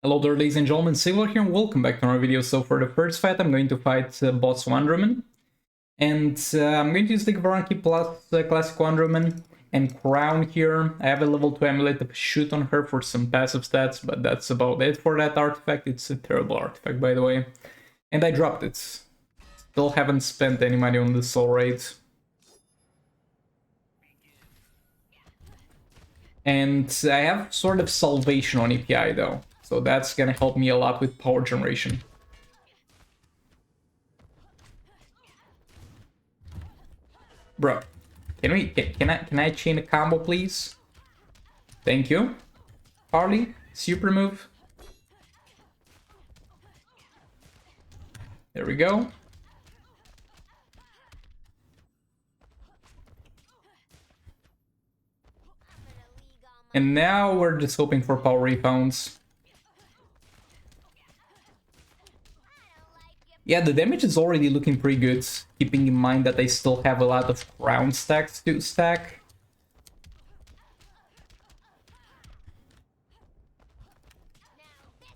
Hello there, ladies and gentlemen, Sigler here, and welcome back to our video. So for the first fight, I'm going to fight Boss Wonderman, and I'm going to use the Varanki plus Classic Wonderman and Crown here. I have a level 2 Amulet of Shoot on her for some passive stats, but that's about it for that artifact. It's a terrible artifact, by the way. And I dropped it. Still haven't spent any money on this Soul Raid. And I have sort of Salvation on API though. So that's gonna help me a lot with power generation. Bro, can I chain a combo, please? Thank you. Harley, super move. There we go. And now we're just hoping for power rebounds. Yeah, the damage is already looking pretty good, keeping in mind that I still have a lot of crown stacks to stack.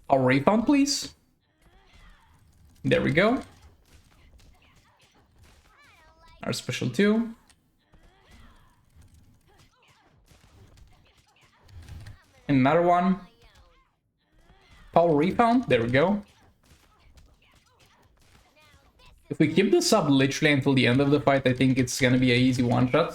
Power rebound, please. There we go. Our special 2. Another one. Power rebound, there we go. If we keep this up literally until the end of the fight, I think it's gonna be an easy one-shot.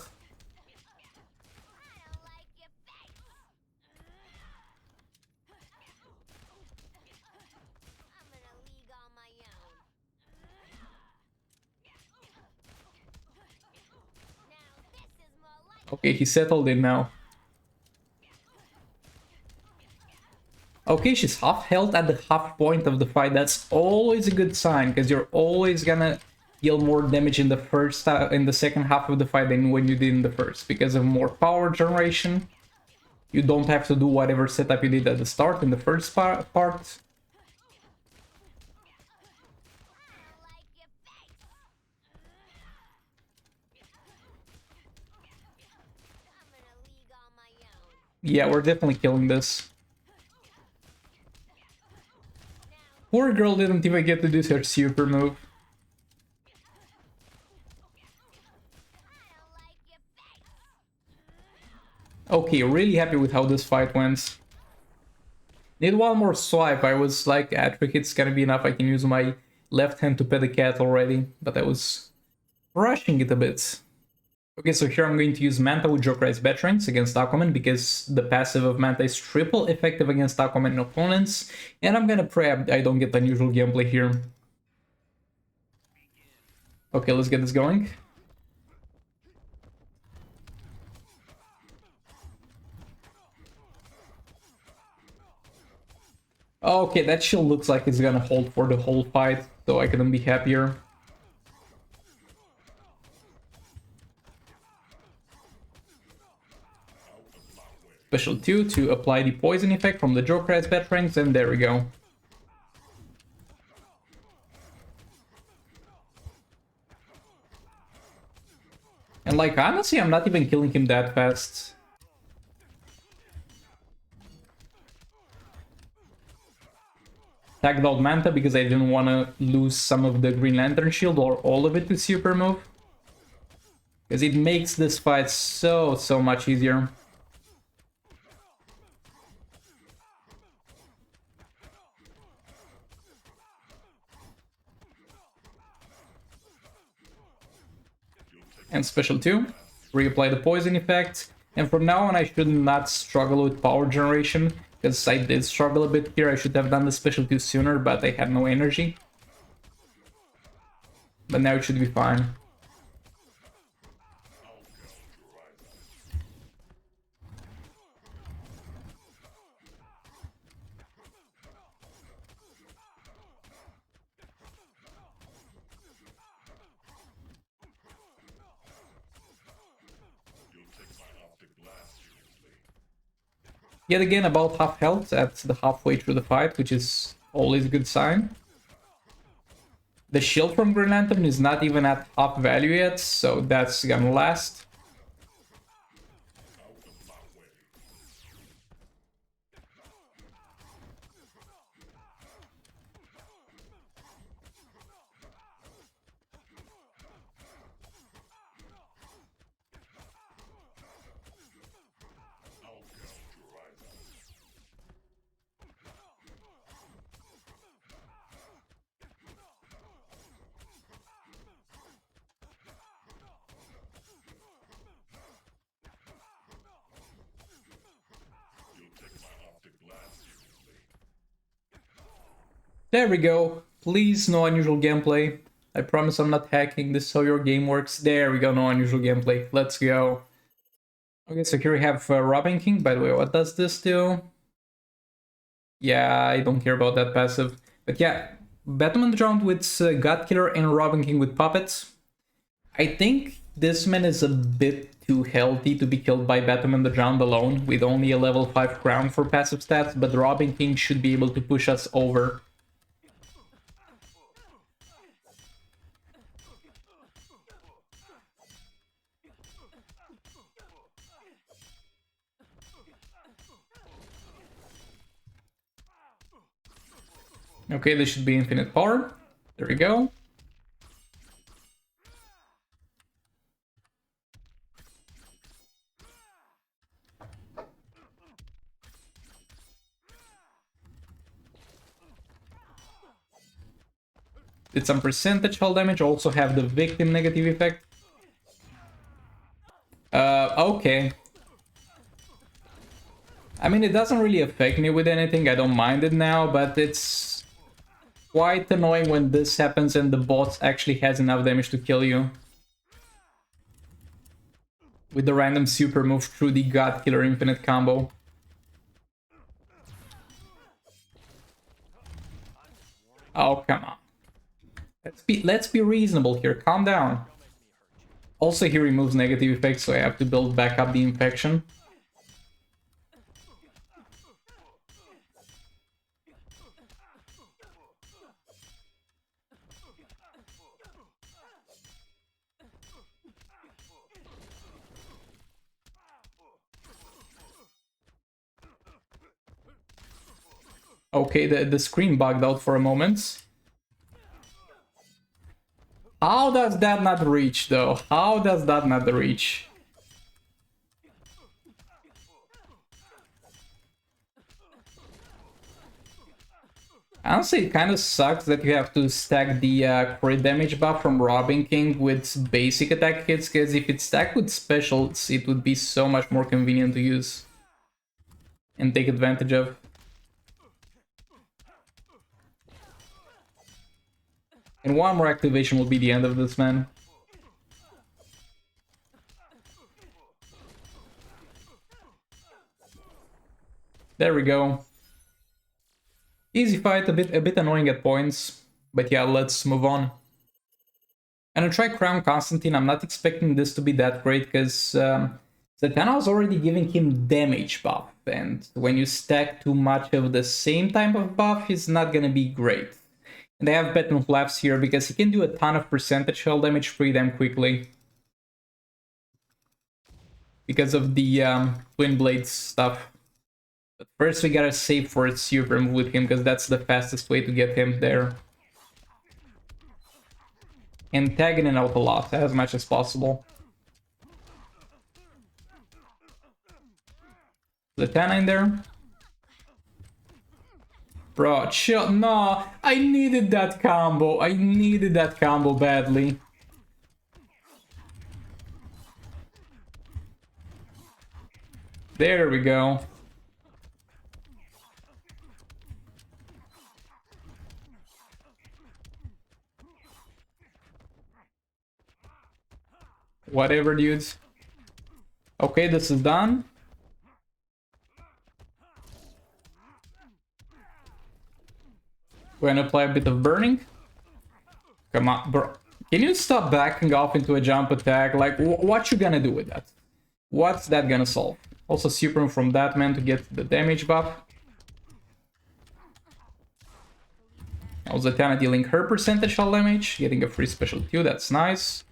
Okay, he settled in now. Okay, she's half health at the half point of the fight. That's always a good sign, because you're always gonna deal more damage in the second half of the fight than when you did in the first, because of more power generation. You don't have to do whatever setup you did at the start in the first part. Yeah, we're definitely killing this. Poor girl didn't even get to do her super move. Okay, really happy with how this fight went. Need one more swipe. I was like, trick it's gonna be enough. I can use my left hand to pet the cat already, but I was rushing it a bit. Okay, so here I'm going to use Manta with Jokerized Veterans against Aquaman, because the passive of Manta is triple effective against Aquaman opponents, and I'm gonna pray I don't get unusual gameplay here. Okay, let's get this going. Okay, that shield looks like it's gonna hold for the whole fight, so I couldn't be happier. Special 2 to apply the poison effect from the Jokerized Veterans, and there we go. And like, honestly, I'm not even killing him that fast. Tagged out Manta because I didn't want to lose some of the Green Lantern shield or all of it to super move. Because it makes this fight so much easier. And special 2, reapply the poison effect, and from now on I should not struggle with power generation, because I did struggle a bit here. I should have done the special 2 sooner, but I had no energy. But now it should be fine. Yet again, about half health at the halfway through the fight, which is always a good sign. The shield from Green Lantern is not even at half value yet, so that's gonna last. There we go. Please, no unusual gameplay. I promise I'm not hacking. This is how your game works. There we go, no unusual gameplay. Let's go. Okay, so here we have Robin King. By the way, what does this do? Yeah, I don't care about that passive. But yeah, Batman drowned with God Killer and Robin King with puppets. I think this man is a bit too healthy to be killed by Batman the Drowned alone, with only a level 5 crown for passive stats, but Robin King should be able to push us over. Okay, this should be infinite power. There we go. Did some percentage hull damage, also have the victim negative effect. Okay. I mean, it doesn't really affect me with anything, I don't mind it now, but it's quite annoying when this happens and the boss actually has enough damage to kill you. With the random super move through the God Killer infinite combo. Oh, come on. Let's be reasonable here, calm down. Also, he removes negative effects, so I have to build back up the infection. Okay, the screen bugged out for a moment. How does that not reach, though? How does that not reach? Honestly, it kind of sucks that you have to stack the crit damage buff from Robin King with basic attack hits, because if it's stacked with specials, it would be so much more convenient to use and take advantage of. And one more activation will be the end of this, man. There we go. Easy fight, a bit annoying at points, but yeah, let's move on. And I try Crown Constantine. I'm not expecting this to be that great, because Zatanna was already giving him damage buff, and when you stack too much of the same type of buff, it's not gonna be great. And I have Batman Flaps here because he can do a ton of percentage hull damage pretty damn quickly. Because of the Twin Blades stuff. But first we gotta save for a super move with him, because that's the fastest way to get him there. And tag in and out a lot, as much as possible. Zatanna in there. Bro, chill. No, I needed that combo. I needed that combo badly. There we go. Whatever, dudes. Okay, this is done. We're gonna apply a bit of burning. Come on, bro. Can you stop backing off into a jump attack? Like, what you gonna do with that? What's that gonna solve? Also, super from that man to get the damage buff. Now Zatanna dealing her percentage hull damage, getting a free special too, that's nice.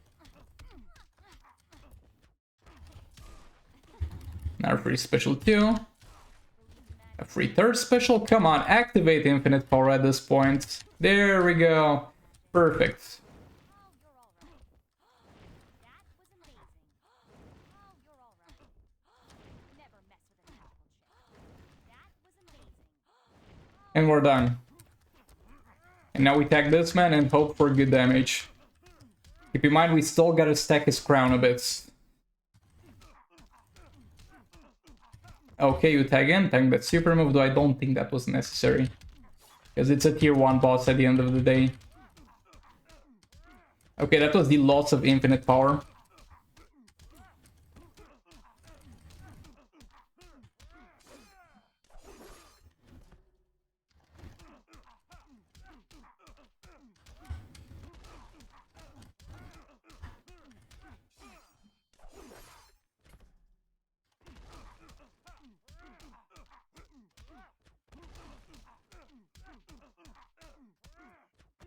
Now free special too. A free third special, come on, activate infinite power at this point. There we go. Perfect. And we're done. And now we tag this man and hope for good damage. Keep in mind we still gotta stack his crown a bit. Okay, you tag in, tag that super move, though I don't think that was necessary. Because it's a tier 1 boss at the end of the day. Okay, that was the loss of infinite power.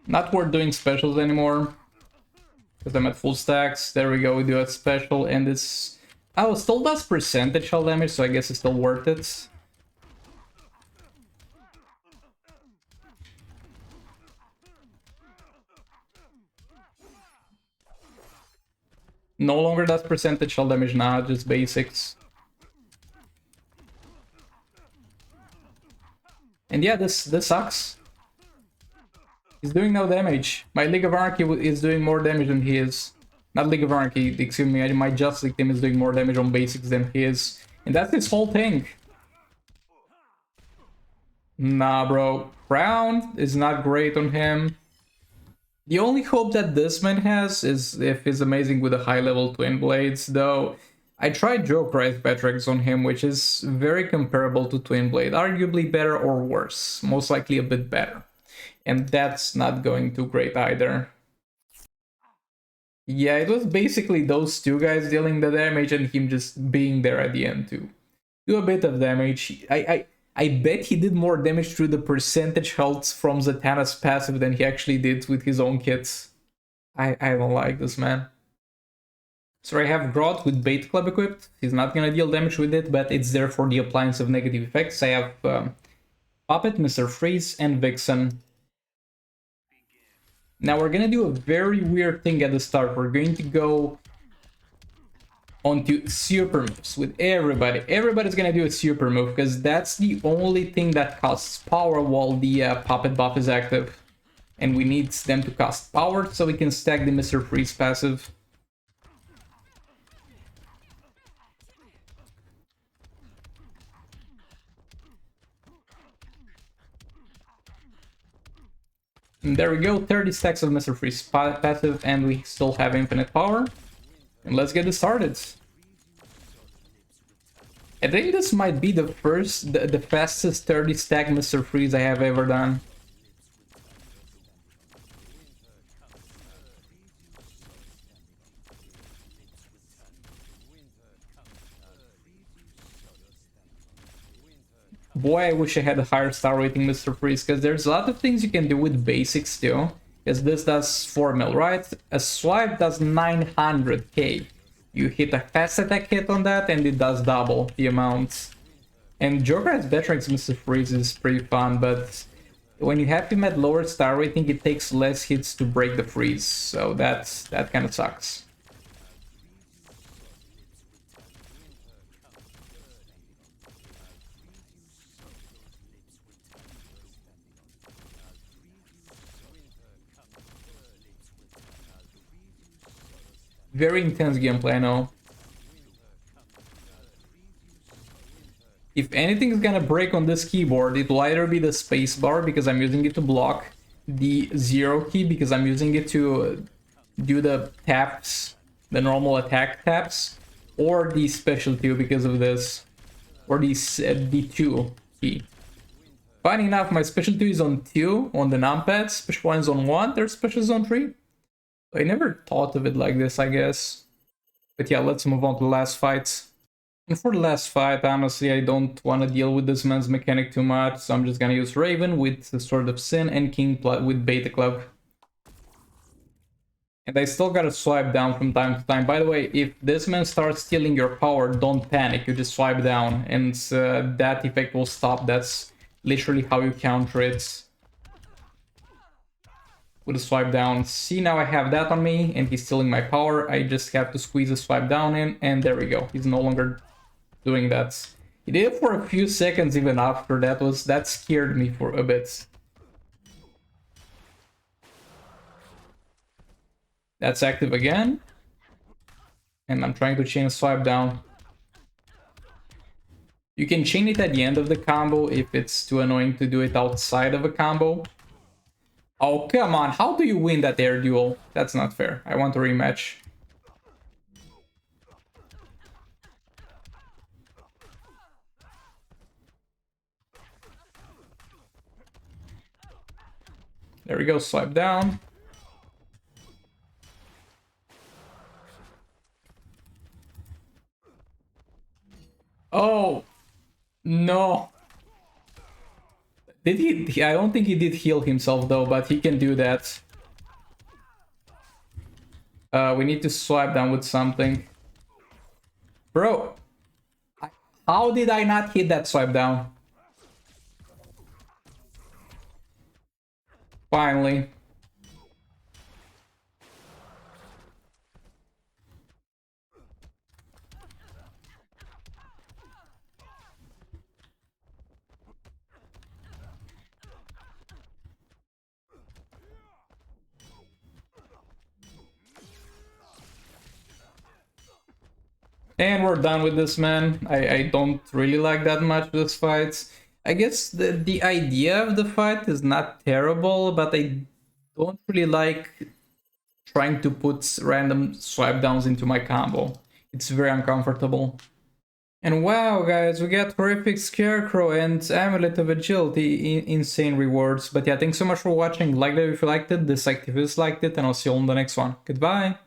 Not worth doing specials anymore. Because I'm at full stacks. There we go, we do a special, and it's... Oh, it still does percentage hull damage, so I guess it's still worth it. No longer does percentage hull damage now, just basics. And yeah, this sucks. He's doing no damage. My League of Anarchy is doing more damage than he is. Not League of Anarchy, excuse me, my Justice League team is doing more damage on basics than he is. And that's his whole thing. Nah, bro. Crown is not great on him. The only hope that this man has is if he's amazing with the high-level Twin Blades, though I tried Joker Ice Patrick's on him, which is very comparable to Twin Blade. Arguably better or worse. Most likely a bit better. And that's not going too great either. Yeah, it was basically those two guys dealing the damage and him just being there at the end to do a bit of damage. I bet he did more damage through the percentage health from Zatanna's passive than he actually did with his own kits. I don't like this, man. So I have Grodd with Bait Club equipped. He's not gonna deal damage with it, but it's there for the appliance of negative effects. I have Puppet, Mr. Freeze, and Vixen. Now we're gonna do a very weird thing at the start. We're going to go onto super moves with everybody. Everybody's gonna do a super move because that's the only thing that costs power while the Puppet buff is active. And we need them to cost power so we can stack the Mr. Freeze passive. And there we go, 30 stacks of Mr. Freeze passive, and we still have infinite power. And let's get it started. I think this might be the fastest 30 stack Mr. Freeze I have ever done. Boy, I wish I had a higher star rating Mr. Freeze, because there's a lot of things you can do with basics too. Because this does 4 mil, right? A swipe does 900k. You hit a fast attack hit on that and it does double the amount. And Joker as Veteran's Mr. Freeze is pretty fun, but when you have him at lower star rating, it takes less hits to break the freeze. So that kind of sucks. Very intense gameplay, I know. If anything is gonna break on this keyboard, it will either be the spacebar because I'm using it to block, the 0 key because I'm using it to do the taps, the normal attack taps, or the special 2 because of this, or the 2 key. Funny enough, my special 2 is on 2 on the numpads, special 1 is on 1, there's specials on 3. I never thought of it like this, I guess. But yeah, let's move on to the last fight. And for the last fight, honestly, I don't want to deal with this man's mechanic too much, so I'm just gonna use Raven with the Sword of Sin and King with Beta Club. And I still gotta swipe down from time to time. By the way, if this man starts stealing your power, don't panic, you just swipe down, and that effect will stop. That's literally how you counter it. With a swipe down. See, now I have that on me and he's stealing my power. I just have to squeeze a swipe down in and there we go. He's no longer doing that. He did it for a few seconds even after. That scared me for a bit. That's active again. And I'm trying to chain swipe down. You can chain it at the end of the combo if it's too annoying to do it outside of a combo. Oh, come on. How do you win that air duel? That's not fair. I want a rematch. There we go. Swipe down. Oh, no. Did he? I don't think he did heal himself though, but he can do that. We need to swipe down with something. Bro, how did I not hit that swipe down? Finally. And we're done with this, man. I don't really like that much this fight. I guess the idea of the fight is not terrible, but I don't really like trying to put random swipe downs into my combo. It's very uncomfortable. And wow, guys, we got Horrific Scarecrow and Amulet of Agility, insane rewards. But yeah, thanks so much for watching. Like that if you liked it, dislike if you disliked it, and I'll see you on the next one. Goodbye!